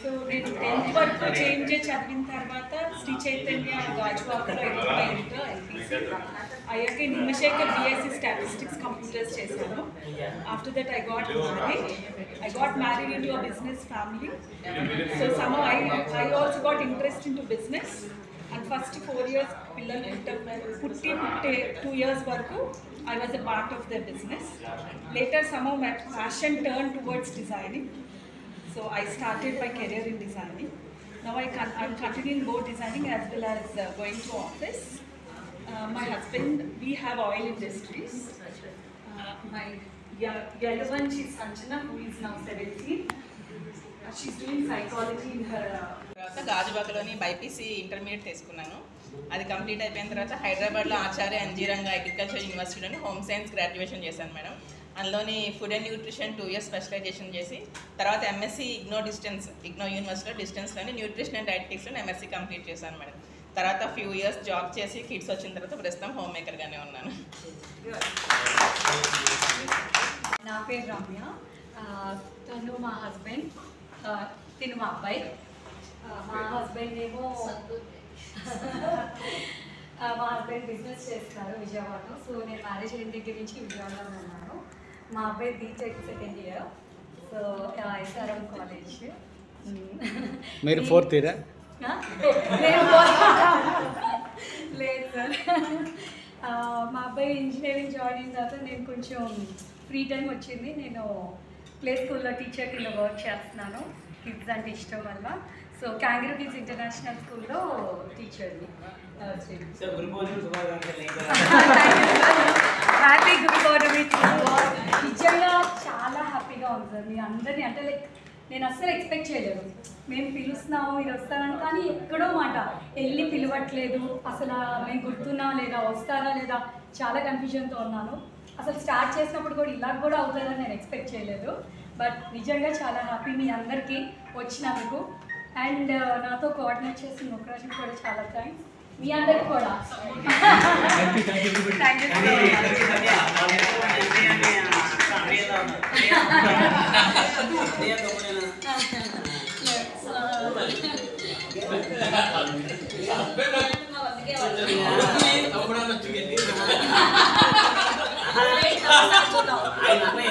So నేను 10th వరకు change చదివిన తర్వాత శ్రీ చైతన్య గాజువాకలో ఎంపీసీ అయ్యాక నిమ్మశేఖర్ బిఎస్సి స్టాటిస్టిక్స్ కంప్యూటర్స్ చేశాను. After that I got married into a business family. So some I also got interest into business. And first 4 years పిల్లలు పుట్టి 2 years వరకు I was a part of their business. Later somehow my passion turned towards designing. So I started my career in designing. Now I'm continuing more designing as well as going to office. My husband, we have oil industries. My younger one, she's Sanjana, who is now 17. She's doing psychology in her. గాజువాకలోని BiPC intermediate తీసుకున్నాను. అది complete అయిపోయిన తర్వాత హైదరాబాద్లో Acharya NG Ranga agriculture యూనివర్సిటీలోని home science graduation చేశాను madam. అందులోని food and nutrition 2 years specialisation చేసి తర్వాత ఎంఎస్సీ ఇగ్నో యూనివర్సిటీలో డిస్టెన్స్లోని న్యూట్రిషన్ అండ్ డైటెటిక్స్లో ఎంఎస్సీ కంప్లీట్ చేశాను మేడం. తర్వాత few years జాబ్ చేసి కిడ్స్ వచ్చిన తర్వాత ప్రస్తుతం హోమ్ మేకర్గానే ఉన్నాను. నా పేరు రమ్య. తను మా హస్బెండ్, తిను మా అబ్బాయి. మా హస్బెండ్ ఏమో మా హస్బెండ్ బిజినెస్ చేస్తారు విజయవాడలో. సో నేను మ్యారేజ్ అయిన దగ్గర నుంచి విజయవాడలో ఉన్నాను. మా అబ్బాయి BTech 2nd year. So SRM college. మీరు 4th year? లేదు సార్. మా అబ్బాయి ఇంజనీరింగ్ జాయిన్ అయిన తర్వాత నేను కొంచెం ఫ్రీ టైం వచ్చింది. నేను ప్లే స్కూల్లో టీచర్ కింద వర్క్ చేస్తున్నాను. కిడ్స్ అంటే ఇష్టం వల్ల. సో క్యాంగ్రూ కిడ్స్ ఇంటర్నేషనల్ స్కూల్లో టీచర్ని. హ్యాపీ గుడ్ పౌర్ణమి. నిజంగా చాలా హ్యాపీగా ఉంది సార్. మీ అందరినీ అంటే లైక్ నేను అస్సలు ఎక్స్పెక్ట్ చేయలేదు. మేము పిలుస్తున్నాము మీరు వస్తారని, కానీ ఎక్కడో మాట వెళ్ళి పిలవట్లేదు. అసలు మేము గుర్తున్నా లేదా వస్తారా లేదా చాలా కన్ఫ్యూజన్తో ఉన్నాను. అసలు స్టార్ట్ చేసినప్పుడు కూడా ఇలా కూడా అవుతుందని నేను ఎక్స్పెక్ట్ చేయలేదు. బట్ నిజంగా చాలా హ్యాపీ మీ అందరికీ వచ్చినందుకు. అండ్ నాతో కోఆర్డినేట్ చేసిన ముఖరాజు కూడా చాలా థ్యాంక్స్. మీ అందరికి కూడా థ్యాంక్ యూ సో మచ్.